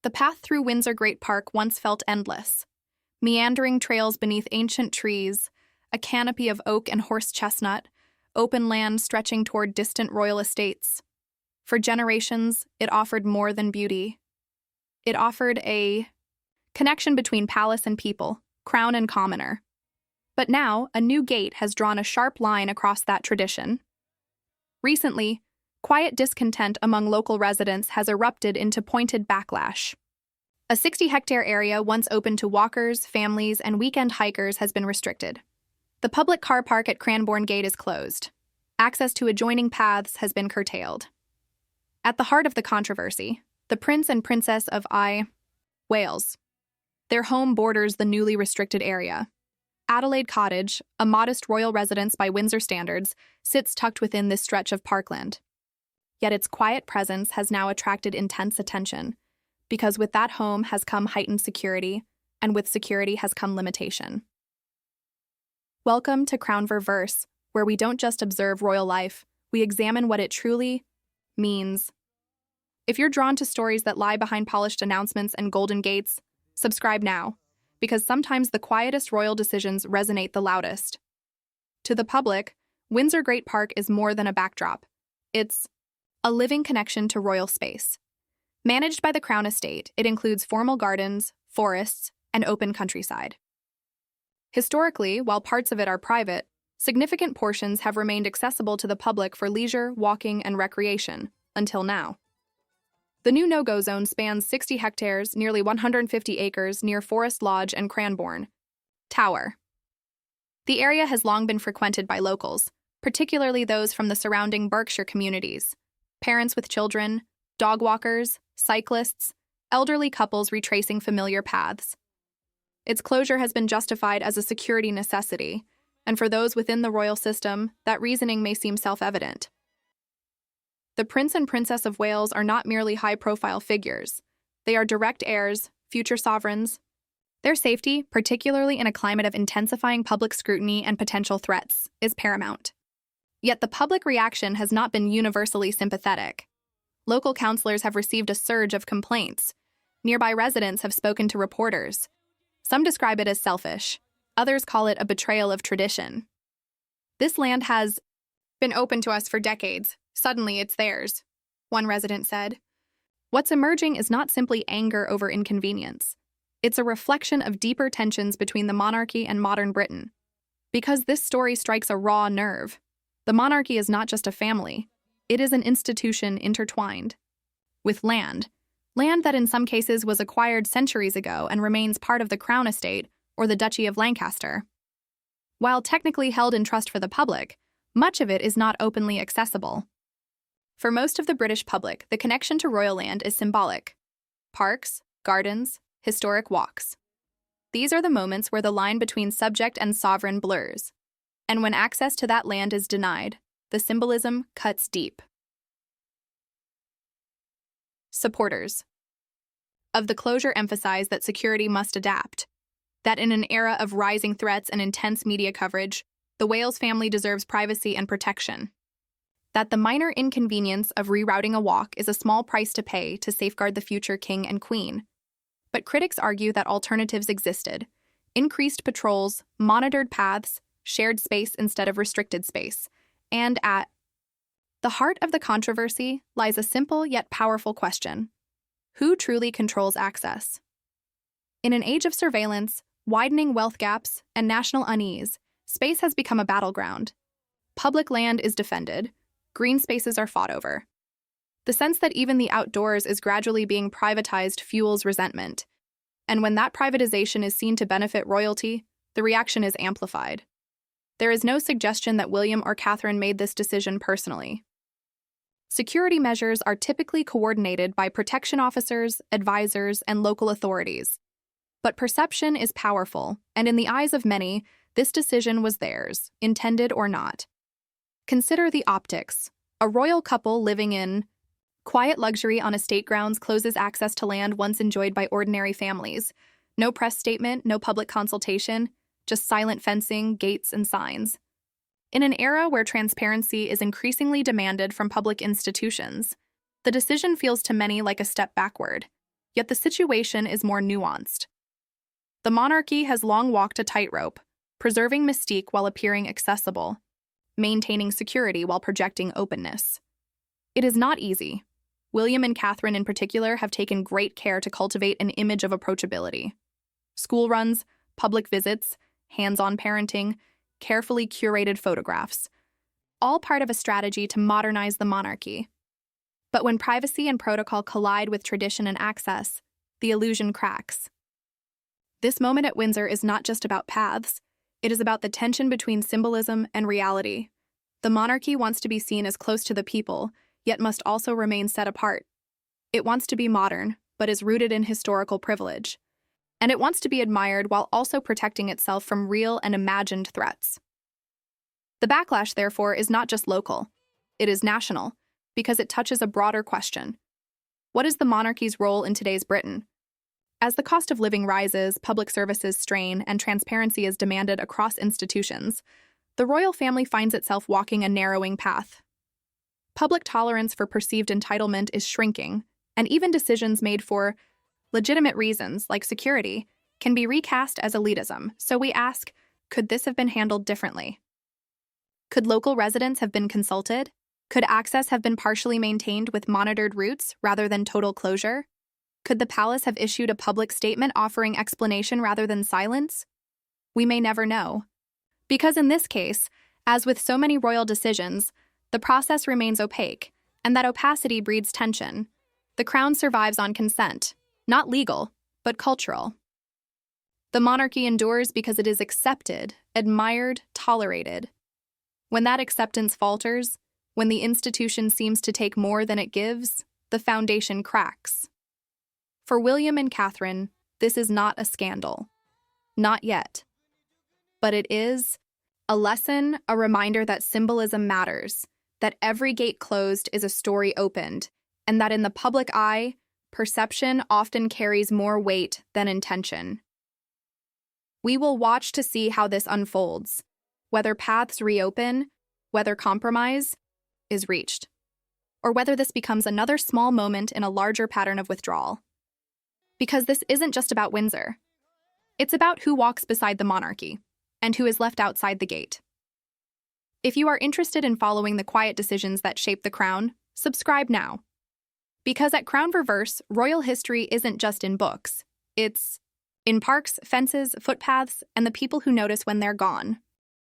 The path through Windsor Great Park once felt endless. Meandering trails beneath ancient trees, a canopy of oak and horse chestnut, open land stretching toward distant royal estates. For generations, it offered more than beauty. It offered a connection between palace and people, crown and commoner. But now, a new gate has drawn a sharp line across that tradition. Recently, quiet discontent among local residents has erupted into pointed backlash. A 60-hectare area once open to walkers, families, and weekend hikers has been restricted. The public car park at Cranbourne Gate is closed. Access to adjoining paths has been curtailed. At the heart of the controversy, the Prince and Princess of Wales. Their home borders the newly restricted area. Adelaide Cottage, a modest royal residence by Windsor standards, sits tucked within this stretch of parkland. Yet its quiet presence has now attracted intense attention, because with that home has come heightened security, and with security has come limitation. Welcome to Crownverse, where we don't just observe royal life, we examine what it truly means. If you're drawn to stories that lie behind polished announcements and golden gates, subscribe now, because sometimes the quietest royal decisions resonate the loudest. To the public, Windsor Great Park is more than a backdrop. It's a living connection to royal space. Managed by the Crown Estate, it includes formal gardens, forests, and open countryside. Historically, while parts of it are private, significant portions have remained accessible to the public for leisure, walking, and recreation, until now. The new no-go zone spans 60 hectares, nearly 150 acres, near Forest Lodge and Cranbourne Tower. The area has long been frequented by locals, particularly those from the surrounding Berkshire communities, parents with children, dog walkers, cyclists, elderly couples retracing familiar paths. Its closure has been justified as a security necessity, and for those within the royal system, that reasoning may seem self-evident. The Prince and Princess of Wales are not merely high-profile figures. They are direct heirs, future sovereigns. Their safety, particularly in a climate of intensifying public scrutiny and potential threats, is paramount. Yet the public reaction has not been universally sympathetic. Local councillors have received a surge of complaints. Nearby residents have spoken to reporters. Some describe it as selfish. Others call it a betrayal of tradition. This land has been open to us for decades. Suddenly, it's theirs, one resident said. What's emerging is not simply anger over inconvenience. It's a reflection of deeper tensions between the monarchy and modern Britain. Because this story strikes a raw nerve. The monarchy is not just a family. It is an institution intertwined with land that in some cases was acquired centuries ago and remains part of the Crown Estate or the Duchy of Lancaster. While technically held in trust for the public, much of it is not openly accessible. For most of the British public, the connection to royal land is symbolic. Parks, gardens, historic walks. These are the moments where the line between subject and sovereign blurs. And when access to that land is denied, the symbolism cuts deep. Supporters of the closure emphasize that security must adapt, that in an era of rising threats and intense media coverage, the Wales family deserves privacy and protection. That the minor inconvenience of rerouting a walk is a small price to pay to safeguard the future king and queen. But critics argue that alternatives existed: increased patrols, monitored paths, shared space instead of restricted space. And at the heart of the controversy lies a simple yet powerful question: who truly controls access? In an age of surveillance, widening wealth gaps, and national unease, space has become a battleground. Public land is defended. Green spaces are fought over. The sense that even the outdoors is gradually being privatized fuels resentment. And when that privatization is seen to benefit royalty, the reaction is amplified. There is no suggestion that William or Catherine made this decision personally. Security measures are typically coordinated by protection officers, advisors, and local authorities. But perception is powerful, and in the eyes of many, this decision was theirs, intended or not. Consider the optics. A royal couple living in quiet luxury on estate grounds closes access to land once enjoyed by ordinary families. No press statement, no public consultation, just silent fencing, gates, and signs. In an era where transparency is increasingly demanded from public institutions, the decision feels to many like a step backward. Yet the situation is more nuanced. The monarchy has long walked a tightrope, preserving mystique while appearing accessible, maintaining security while projecting openness. It is not easy. William and Catherine in particular have taken great care to cultivate an image of approachability. School runs, public visits, hands-on parenting, carefully curated photographs, all part of a strategy to modernize the monarchy. But when privacy and protocol collide with tradition and access, the illusion cracks. This moment at Windsor is not just about paths, it is about the tension between symbolism and reality. The monarchy wants to be seen as close to the people, yet must also remain set apart. It wants to be modern, but is rooted in historical privilege. And it wants to be admired while also protecting itself from real and imagined threats. The backlash, therefore, is not just local. It is national, because it touches a broader question. What is the monarchy's role in today's Britain? As the cost of living rises, public services strain, and transparency is demanded across institutions, the royal family finds itself walking a narrowing path. Public tolerance for perceived entitlement is shrinking, and even decisions made for legitimate reasons, like security, can be recast as elitism. So we ask, could this have been handled differently? Could local residents have been consulted? Could access have been partially maintained with monitored routes rather than total closure? Could the palace have issued a public statement offering explanation rather than silence? We may never know. Because in this case, as with so many royal decisions, the process remains opaque, and that opacity breeds tension. The crown survives on consent, not legal, but cultural. The monarchy endures because it is accepted, admired, tolerated. When that acceptance falters, when the institution seems to take more than it gives, the foundation cracks. For William and Catherine, this is not a scandal. Not yet. But it is a lesson, a reminder that symbolism matters, that every gate closed is a story opened, and that in the public eye, perception often carries more weight than intention. We will watch to see how this unfolds, whether paths reopen, whether compromise is reached, or whether this becomes another small moment in a larger pattern of withdrawal. Because this isn't just about Windsor. It's about who walks beside the monarchy and who is left outside the gate. If you are interested in following the quiet decisions that shape the crown, subscribe now. Because at Crown Reverse, royal history isn't just in books. It's in parks, fences, footpaths, and the people who notice when they're gone.